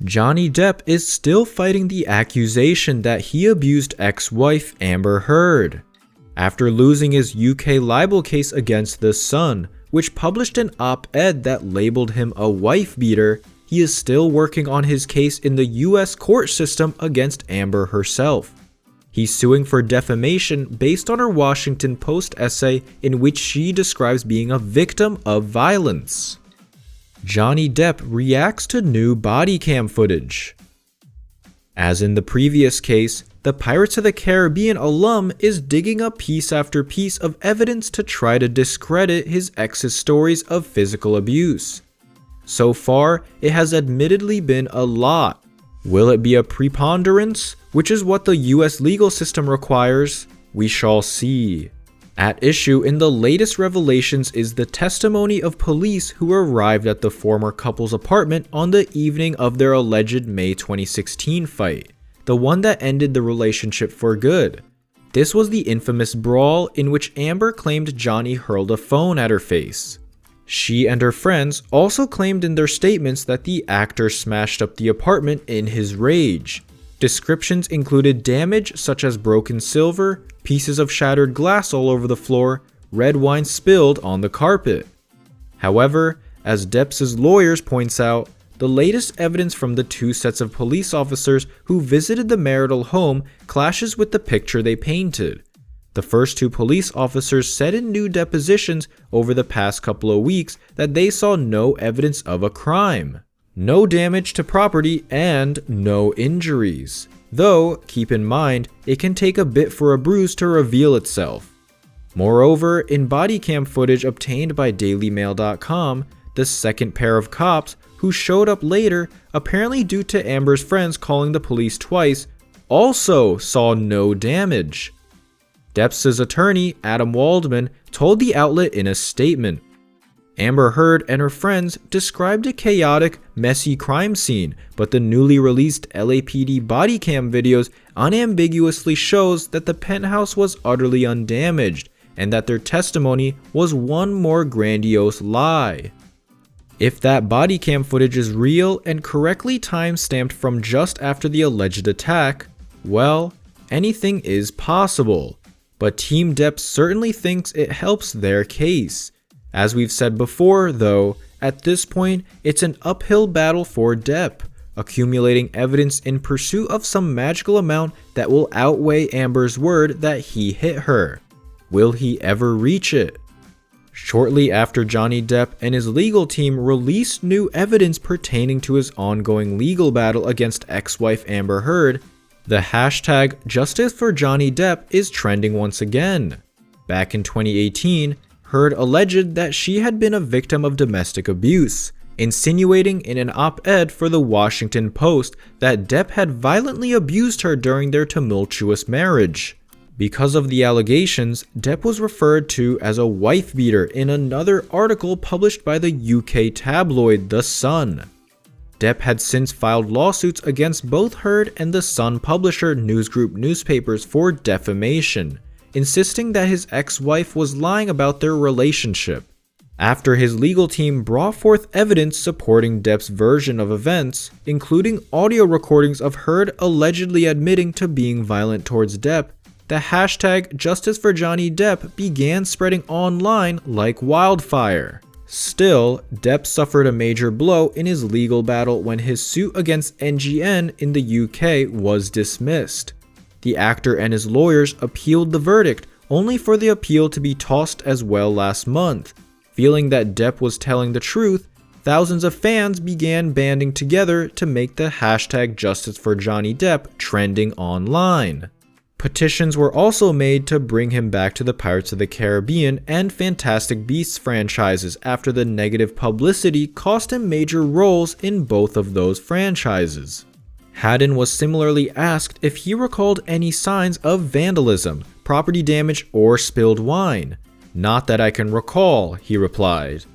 Johnny Depp is still fighting the accusation that he abused ex-wife Amber Heard. After losing his UK libel case against The Sun, which published an op-ed that labeled him a wife-beater, he is still working on his case in the US court system against Amber herself. He's suing for defamation based on her Washington Post essay in which she describes being a victim of violence. Johnny Depp reacts to new BodyCam footage. As in the previous case, the Pirates of the Caribbean alum is digging up piece after piece of evidence to try to discredit his ex's stories of physical abuse. So far, it has admittedly been a lot. Will it be a preponderance, which is what the US legal system requires? We shall see. At issue in the latest revelations is the testimony of police who arrived at the former couple's apartment on the evening of their alleged May 2016 fight, the one that ended the relationship for good. This was the infamous brawl in which Amber claimed Johnny hurled a phone at her face. She and her friends also claimed in their statements that the actor smashed up the apartment in his rage. Descriptions included damage such as broken silver, pieces of shattered glass all over the floor, red wine spilled on the carpet. However, as Depp's lawyers points out, the latest evidence from the two sets of police officers who visited the marital home clashes with the picture they painted. The first two police officers said in new depositions over the past couple of weeks that they saw no evidence of a crime, no damage to property, and no injuries. Though, keep in mind, it can take a bit for a bruise to reveal itself. Moreover, in BodyCam footage obtained by DailyMail.com, the second pair of cops, who showed up later, apparently due to Amber's friends calling the police twice, also saw no damage. Depp's attorney, Adam Waldman, told the outlet in a statement, Amber Heard and her friends described a chaotic, messy crime scene, but the newly released LAPD BodyCam videos unambiguously shows that the penthouse was utterly undamaged and that their testimony was one more grandiose lie. If that BodyCam footage is real and correctly time-stamped from just after the alleged attack, well, anything is possible. But Team Depp certainly thinks it helps their case. As we've said before, though, at this point, it's an uphill battle for Depp, accumulating evidence in pursuit of some magical amount that will outweigh Amber's word that he hit her. Will he ever reach it? Shortly after Johnny Depp and his legal team released new evidence pertaining to his ongoing legal battle against ex-wife Amber Heard, the hashtag #JusticeForJohnnyDepp is trending once again. Back in 2018, Heard alleged that she had been a victim of domestic abuse, insinuating in an op-ed for the Washington Post that Depp had violently abused her during their tumultuous marriage. Because of the allegations, Depp was referred to as a wife-beater in another article published by the UK tabloid The Sun. Depp had since filed lawsuits against both Heard and The Sun publisher News Group newspapers for defamation, insisting that his ex-wife was lying about their relationship. After his legal team brought forth evidence supporting Depp's version of events, including audio recordings of Heard allegedly admitting to being violent towards Depp, the hashtag #JusticeForJohnnyDepp began spreading online like wildfire. Still, Depp suffered a major blow in his legal battle when his suit against NGN in the UK was dismissed. The actor and his lawyers appealed the verdict, only for the appeal to be tossed as well last month. Feeling that Depp was telling the truth, thousands of fans began banding together to make the hashtag #JusticeForJohnnyDepp trending online. Petitions were also made to bring him back to the Pirates of the Caribbean and Fantastic Beasts franchises after the negative publicity cost him major roles in both of those franchises. Haddon was similarly asked if he recalled any signs of vandalism, property damage, or spilled wine. "Not that I can recall," he replied.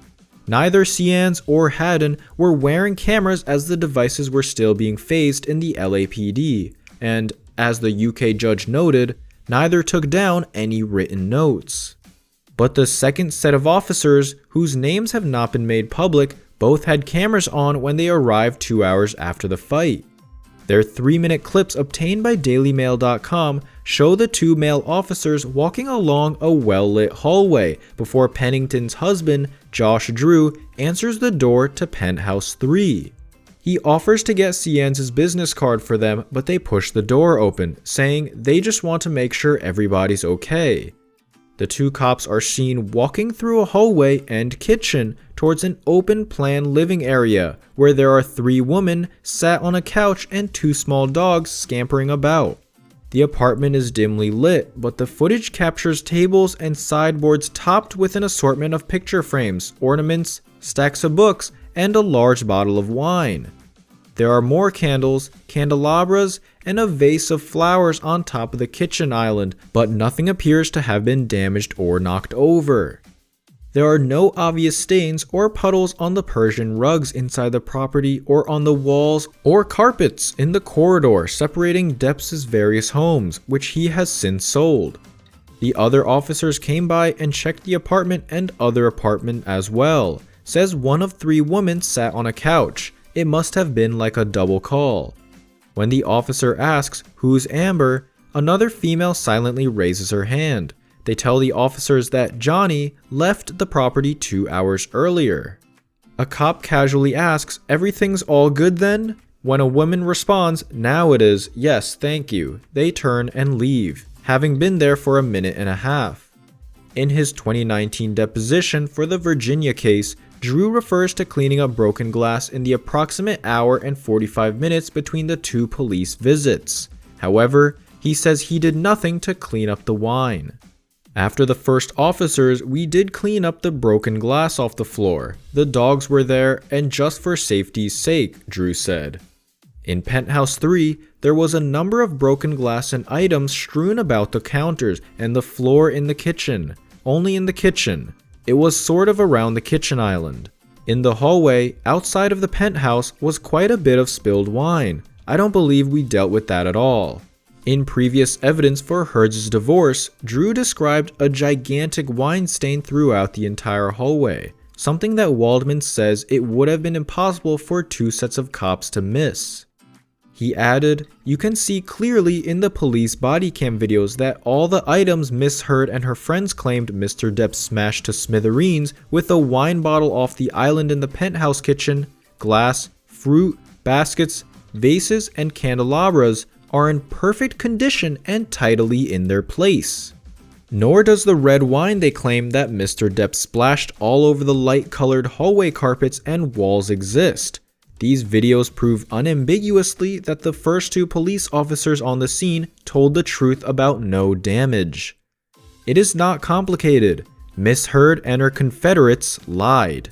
Neither Cians or Haddon were wearing cameras as the devices were still being phased in the LAPD, and as the UK judge noted, neither took down any written notes. But the second set of officers, whose names have not been made public, Both had cameras on when they arrived 2 hours after the fight. Their 3-minute clips obtained by DailyMail.com show the two male officers walking along a well-lit hallway before Pennington's husband, Josh Drew, answers the door to Penthouse 3. He offers to get Cienz's business card for them, but they push the door open, saying they just want to make sure everybody's okay. The two cops are seen walking through a hallway and kitchen towards an open-plan living area where there are 3 women sat on a couch and 2 small dogs scampering about. The apartment is dimly lit, but the footage captures tables and sideboards topped with an assortment of picture frames, ornaments, stacks of books, and a large bottle of wine. There are more candles, candelabras, and a vase of flowers on top of the kitchen island, but nothing appears to have been damaged or knocked over. There are no obvious stains or puddles on the Persian rugs inside the property or on the walls or carpets in the corridor separating Depp's various homes, which he has since sold. The other officers came by and checked the apartment and other apartment as well. Says one of 3 women sat on a couch. It must have been like a double call. When the officer asks, "Who's Amber?" another female silently raises her hand. They tell the officers that Johnny left the property 2 hours earlier. A cop casually asks, "Everything's all good then?" When a woman responds, "Now it is, yes, thank you," they turn and leave, having been there for a minute and a half. In his 2019 deposition for the Virginia case, Drew refers to cleaning up broken glass in the approximate hour and 45 minutes between the 2 police visits. However, he says he did nothing to clean up the wine. After the first officers, we did clean up the broken glass off the floor. The dogs were there, and just for safety's sake, Drew said. In Penthouse 3, there was a number of broken glass and items strewn about the counters and the floor in the kitchen. Only in the kitchen. It was sort of around the kitchen island. In the hallway, outside of the penthouse, was quite a bit of spilled wine. I don't believe we dealt with that at all. In previous evidence for Heard's divorce, Drew described a gigantic wine stain throughout the entire hallway, something that Waldman says it would have been impossible for 2 sets of cops to miss. He added, "You can see clearly in the police body cam videos that all the items Miss Heard and her friends claimed Mr. Depp smashed to smithereens with a wine bottle off the island in the penthouse kitchen, glass, fruit, baskets, vases, and candelabras are in perfect condition and tidily in their place. Nor does the red wine they claim that Mr. Depp splashed all over the light-colored hallway carpets and walls exist. These videos prove unambiguously that the first 2 police officers on the scene told the truth about no damage. It is not complicated. Miss Heard and her confederates lied.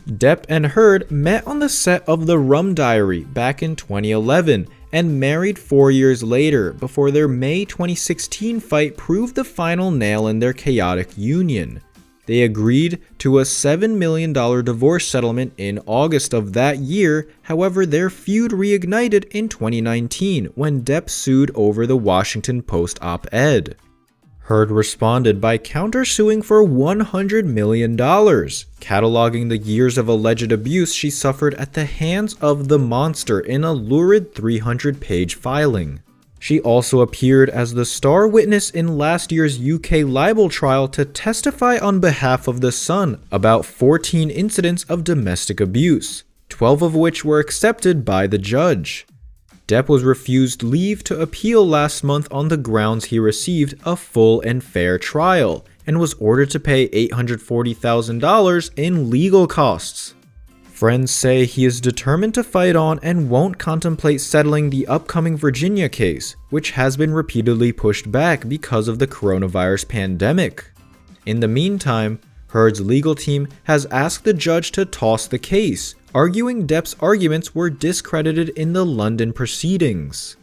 Depp and Heard met on the set of The Rum Diary back in 2011 and married 4 years later before their May 2016 fight proved the final nail in their chaotic union. They agreed to a $7 million divorce settlement in August of that year. However, their feud reignited in 2019 when Depp sued over the Washington Post op-ed. Heard responded by countersuing for $100 million, cataloging the years of alleged abuse she suffered at the hands of the monster in a lurid 300-page filing. She also appeared as the star witness in last year's UK libel trial to testify on behalf of the Sun about 14 incidents of domestic abuse, 12 of which were accepted by the judge. Depp was refused leave to appeal last month on the grounds he received a full and fair trial and was ordered to pay $840,000 in legal costs. Friends say he is determined to fight on and won't contemplate settling the upcoming Virginia case, which has been repeatedly pushed back because of the coronavirus pandemic. In the meantime, Heard's legal team has asked the judge to toss the case, arguing Depp's arguments were discredited in the London proceedings.